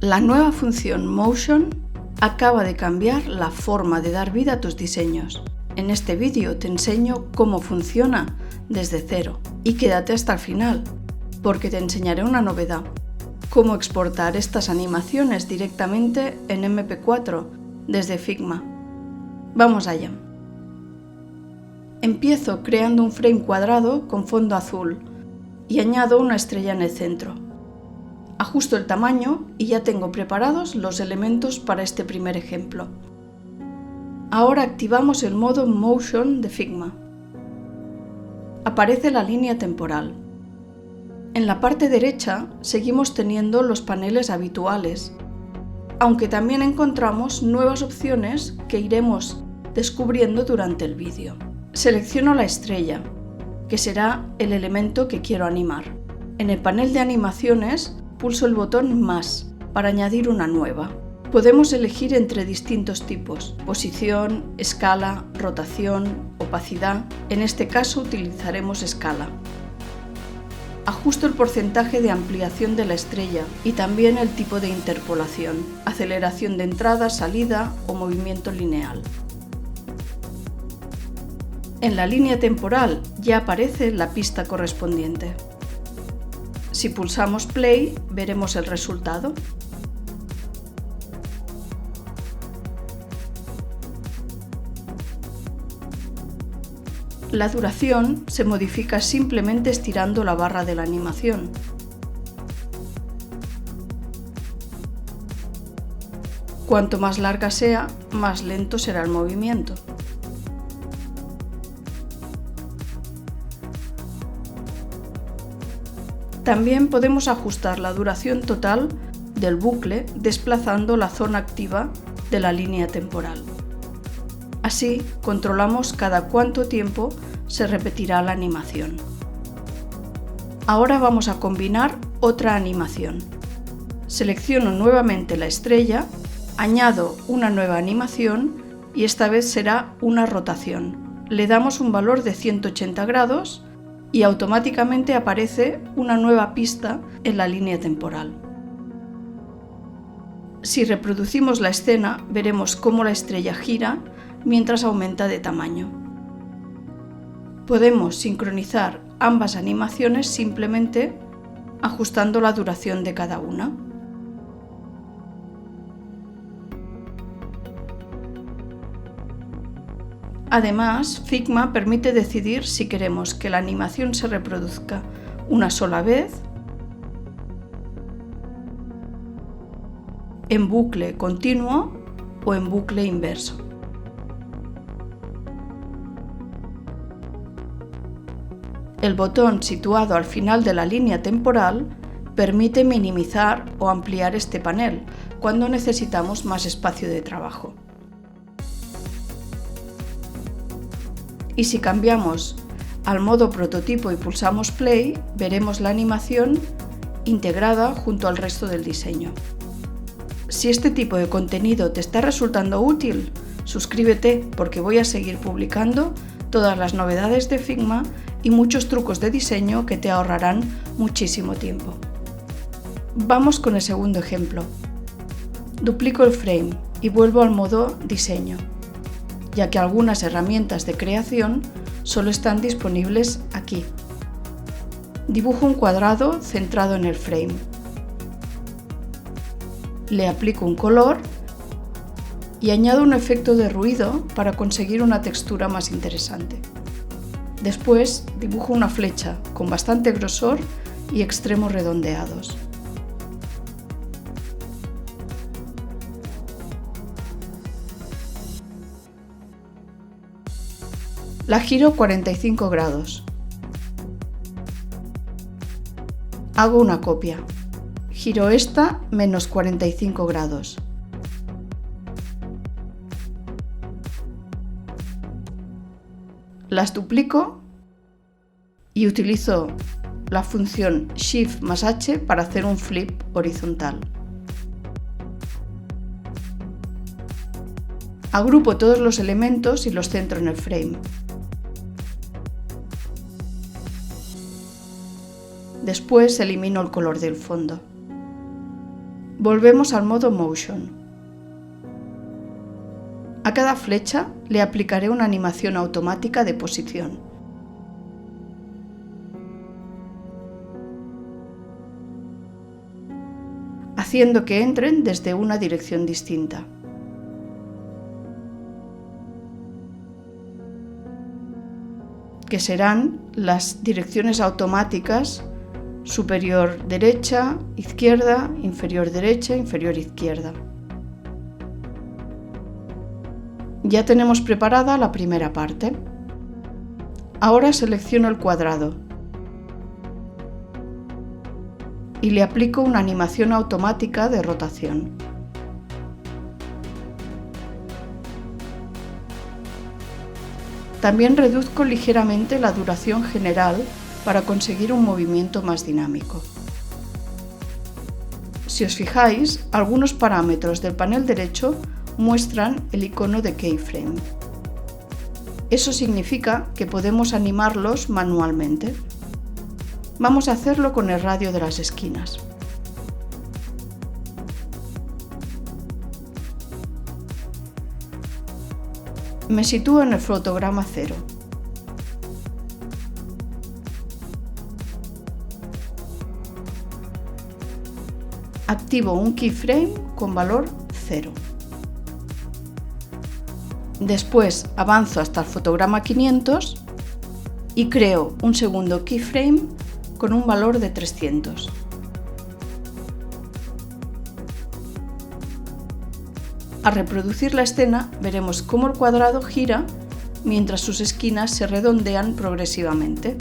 La nueva función Motion acaba de cambiar la forma de dar vida a tus diseños. En este vídeo te enseño cómo funciona desde cero y quédate hasta el final, porque te enseñaré una novedad: cómo exportar estas animaciones directamente en MP4 desde Figma. Vamos allá. Empiezo creando un frame cuadrado con fondo azul y añado una estrella en el centro. Ajusto el tamaño y ya tengo preparados los elementos para este primer ejemplo. Ahora activamos el modo Motion de Figma. Aparece la línea temporal. En la parte derecha seguimos teniendo los paneles habituales, aunque también encontramos nuevas opciones que iremos descubriendo durante el vídeo. Selecciono la estrella, que será el elemento que quiero animar. En el panel de animaciones pulso el botón más para añadir una nueva. Podemos elegir entre distintos tipos: posición, escala, rotación, opacidad. En este caso utilizaremos escala. Ajusto el porcentaje de ampliación de la estrella y también el tipo de interpolación, aceleración de entrada, salida o movimiento lineal. En la línea temporal ya aparece la pista correspondiente. Si pulsamos play, veremos el resultado. La duración se modifica simplemente estirando la barra de la animación. Cuanto más larga sea, más lento será el movimiento. También podemos ajustar la duración total del bucle desplazando la zona activa de la línea temporal. Así controlamos cada cuánto tiempo se repetirá la animación. Ahora vamos a combinar otra animación. Selecciono nuevamente la estrella, añado una nueva animación y esta vez será una rotación. Le damos un valor de 180 grados y automáticamente aparece una nueva pista en la línea temporal. Si reproducimos la escena, veremos cómo la estrella gira mientras aumenta de tamaño. Podemos sincronizar ambas animaciones simplemente ajustando la duración de cada una. Además, Figma permite decidir si queremos que la animación se reproduzca una sola vez, en bucle continuo o en bucle inverso. El botón situado al final de la línea temporal permite minimizar o ampliar este panel cuando necesitamos más espacio de trabajo. Y si cambiamos al modo prototipo y pulsamos play, veremos la animación integrada junto al resto del diseño. Si este tipo de contenido te está resultando útil, suscríbete porque voy a seguir publicando todas las novedades de Figma y muchos trucos de diseño que te ahorrarán muchísimo tiempo. Vamos con el segundo ejemplo. Duplico el frame y vuelvo al modo diseño, ya que algunas herramientas de creación solo están disponibles aquí. Dibujo un cuadrado centrado en el frame. Le aplico un color y añado un efecto de ruido para conseguir una textura más interesante. Después dibujo una flecha con bastante grosor y extremos redondeados. La giro 45 grados. Hago una copia. Giro esta menos 45 grados. Las duplico y utilizo la función Shift más H para hacer un flip horizontal. Agrupo todos los elementos y los centro en el frame. Después elimino el color del fondo. Volvemos al modo Motion. A cada flecha le aplicaré una animación automática de posición. Haciendo que entren desde una dirección distinta. Que serán las direcciones automáticas superior derecha, izquierda, inferior derecha, inferior izquierda. Ya tenemos preparada la primera parte. Ahora selecciono el cuadrado y le aplico una animación automática de rotación. También reduzco ligeramente la duración general para conseguir un movimiento más dinámico. Si os fijáis, algunos parámetros del panel derecho muestran el icono de keyframe. Eso significa que podemos animarlos manualmente. Vamos a hacerlo con el radio de las esquinas. Me sitúo en el fotograma 0. Activo un keyframe con valor 0. Después avanzo hasta el fotograma 500 y creo un segundo keyframe con un valor de 300. Al reproducir la escena veremos cómo el cuadrado gira mientras sus esquinas se redondean progresivamente.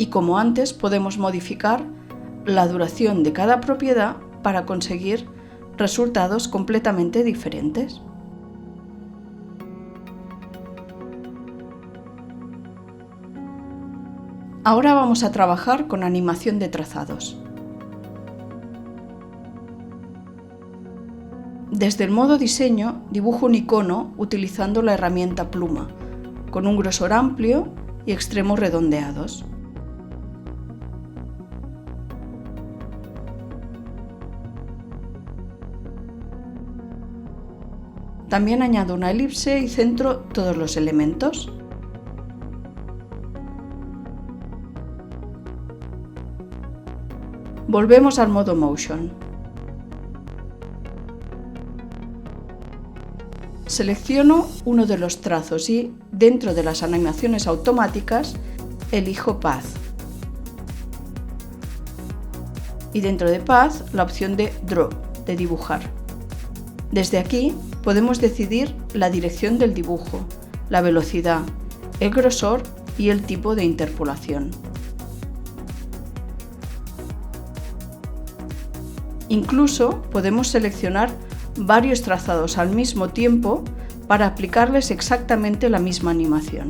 Y como antes, podemos modificar la duración de cada propiedad para conseguir resultados completamente diferentes. Ahora vamos a trabajar con animación de trazados. Desde el modo diseño dibujo un icono utilizando la herramienta pluma, con un grosor amplio y extremos redondeados. También añado una elipse y centro todos los elementos. Volvemos al modo Motion. Selecciono uno de los trazos y, dentro de las animaciones automáticas, elijo Path. Y dentro de Path, la opción de Draw, de dibujar. Desde aquí podemos decidir la dirección del dibujo, la velocidad, el grosor y el tipo de interpolación. Incluso podemos seleccionar varios trazados al mismo tiempo para aplicarles exactamente la misma animación.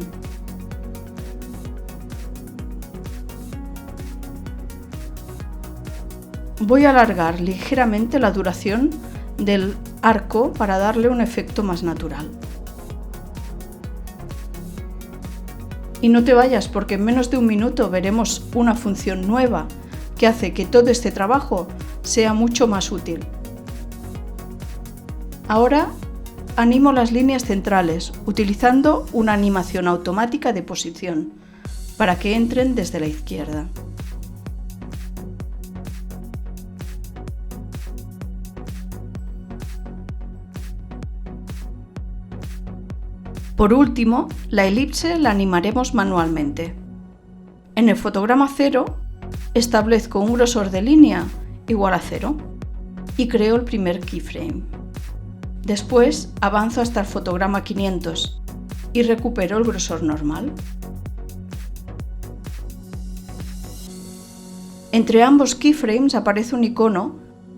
Voy a alargar ligeramente la duración del arco para darle un efecto más natural. Y no te vayas, porque en menos de un minuto veremos una función nueva que hace que todo este trabajo sea mucho más útil. Ahora animo las líneas centrales utilizando una animación automática de posición para que entren desde la izquierda. Por último, la elipse la animaremos manualmente. En el fotograma 0 establezco un grosor de línea igual a 0 y creo el primer keyframe. Después avanzo hasta el fotograma 500 y recupero el grosor normal. Entre ambos keyframes aparece un icono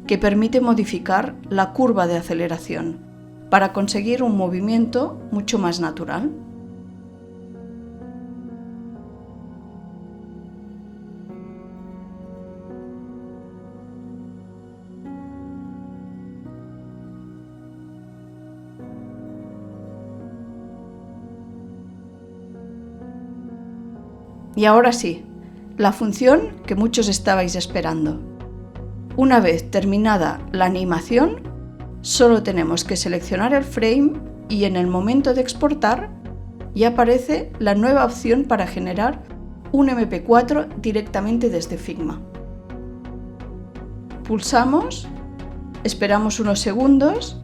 que permite modificar la curva de aceleración para conseguir un movimiento mucho más natural. Y ahora sí, la función que muchos estabais esperando. Una vez terminada la animación, solo tenemos que seleccionar el frame y en el momento de exportar ya aparece la nueva opción para generar un MP4 directamente desde Figma. Pulsamos, esperamos unos segundos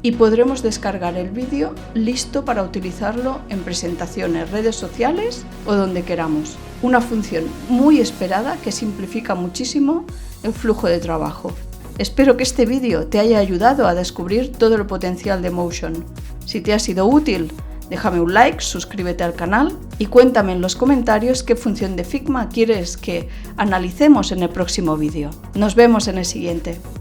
y podremos descargar el vídeo listo para utilizarlo en presentaciones, redes sociales o donde queramos. Una función muy esperada que simplifica muchísimo el flujo de trabajo. Espero que este vídeo te haya ayudado a descubrir todo el potencial de Motion. Si te ha sido útil, déjame un like, suscríbete al canal y cuéntame en los comentarios qué función de Figma quieres que analicemos en el próximo vídeo. Nos vemos en el siguiente.